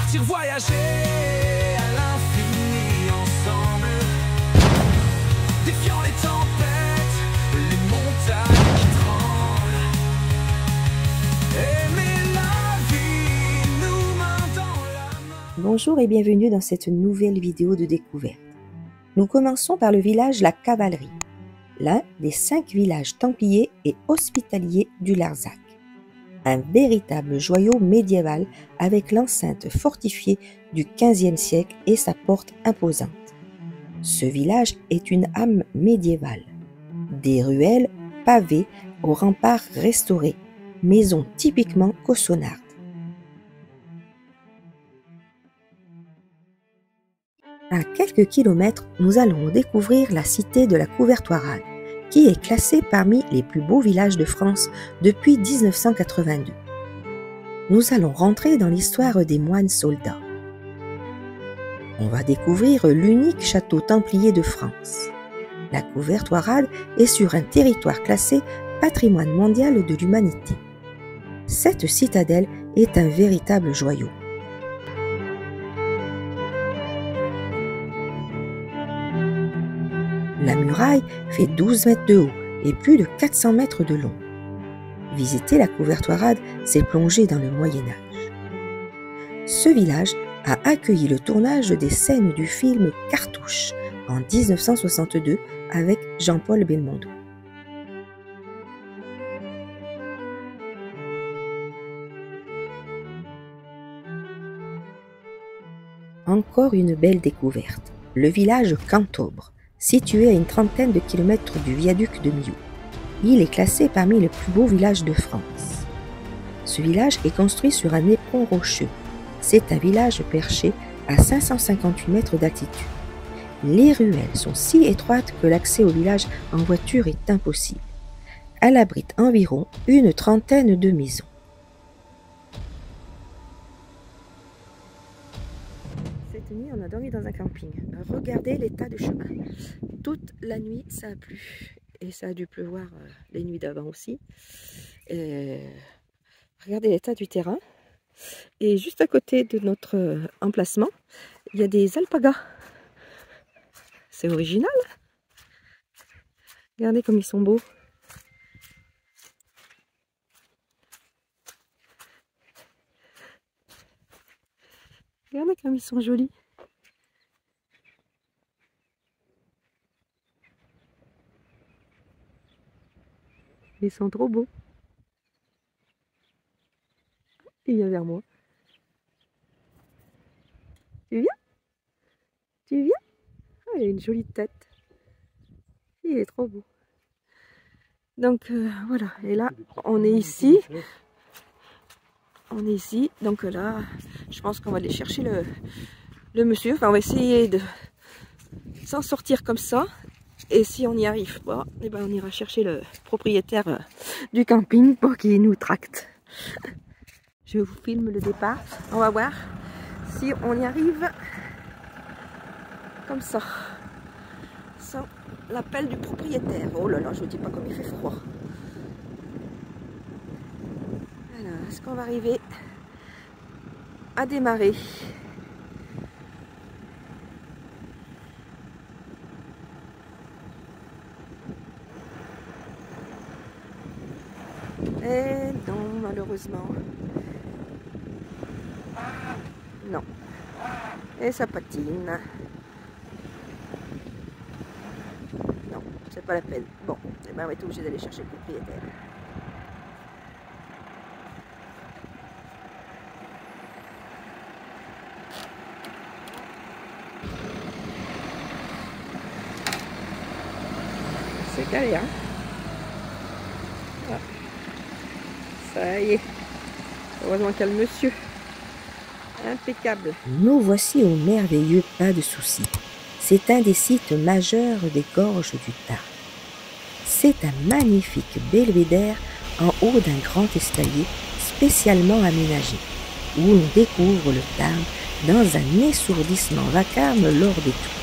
partir voyager à l'infini ensemble, défiant les tempêtes, les montagnes qui tremblent. Aimer la vie, nous mains dans la main. Bonjour et bienvenue dans cette nouvelle vidéo de découverte. Nous commençons par le village La Cavalerie, l'un des 5 villages templiers et hospitaliers du Larzac. Un véritable joyau médiéval avec l'enceinte fortifiée du XVe siècle et sa porte imposante. Ce village est une âme médiévale. Des ruelles pavées aux remparts restaurés, maisons typiquement cossonardes. À quelques kilomètres, nous allons découvrir la cité de la Couvertoirade, qui est classée parmi les plus beaux villages de France depuis 1982. Nous allons rentrer dans l'histoire des moines soldats. On va découvrir l'unique château templier de France. La Couvertoirade est sur un territoire classé patrimoine mondial de l'humanité. Cette citadelle est un véritable joyau. La muraille fait 12 mètres de haut et plus de 400 mètres de long. Visiter la Couvertoirade, c'est plonger dans le Moyen-Âge. Ce village a accueilli le tournage des scènes du film Cartouche en 1962 avec Jean-Paul Belmondo. Encore une belle découverte, le village Cantobre, situé à une trentaine de kilomètres du viaduc de Millau. Il est classé parmi les plus beaux villages de France. Ce village est construit sur un éperon rocheux. C'est un village perché à 558 mètres d'altitude. Les ruelles sont si étroites que l'accès au village en voiture est impossible. Elle abrite environ une trentaine de maisons. Cette nuit, on a dormi dans un camping. Regardez l'état du chemin. Toute la nuit, ça a plu. Et ça a dû pleuvoir les nuits d'avant aussi. Regardez l'état du terrain. Et juste à côté de notre emplacement, il y a des alpagas. C'est original. Regardez comme ils sont beaux. Regardez comme ils sont jolis. Ils sont trop beaux. Il vient vers moi. Tu viens? Tu viens? Oh, il a une jolie tête. Il est trop beau. Donc voilà. Et là, on est ici. On est ici. Donc là, je pense qu'on va aller chercher le monsieur. Enfin, on va essayer de s'en sortir comme ça. Et si on n'y arrive pas, eh ben on ira chercher le propriétaire du camping pour qu'il nous tracte. Je vous filme le départ. On va voir si on y arrive comme ça, sans l'appel du propriétaire. Oh là là, je vous dis pas comme il fait froid. Alors, est-ce qu'on va arriver à démarrer? Et non, malheureusement. Non. Et ça patine. Non, c'est pas la peine. Bon, eh ben, on va être obligé d'aller chercher le propriétaire. C'est calé, hein? Voilà. Ça y est. Heureusement qu'il y a le monsieur. Impeccable. Nous voici au merveilleux Pas de Soucis. C'est un des sites majeurs des gorges du Tarn. C'est un magnifique belvédère en haut d'un grand escalier spécialement aménagé, où l'on découvre le Tarn dans un essourdissement vacarme lors des tours.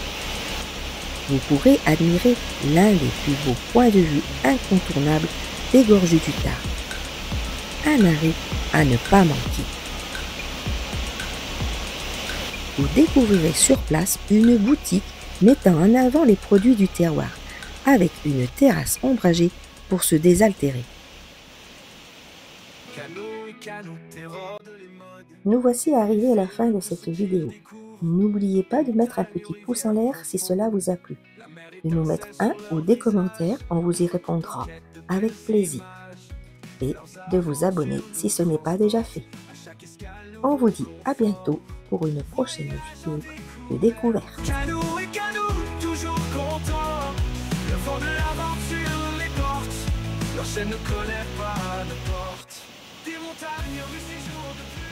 Vous pourrez admirer l'un des plus beaux points de vue incontournables des gorges du Tarn. Un arrêt à ne pas manquer. vous découvrirez sur place une boutique mettant en avant les produits du terroir, avec une terrasse ombragée pour se désaltérer. Nous voici arrivés à la fin de cette vidéo. N'oubliez pas de mettre un petit pouce en l'air si cela vous a plu, de nous mettre un ou des commentaires, on vous y répondra avec plaisir, et de vous abonner si ce n'est pas déjà fait. On vous dit à bientôt pour une prochaine vidéo de découverte. Canou et Canou, toujours content. Le vent de l'aventure les porte. Leur chaîne ne connaît pas de porte. Des montagnes, mais ces jours de pluie.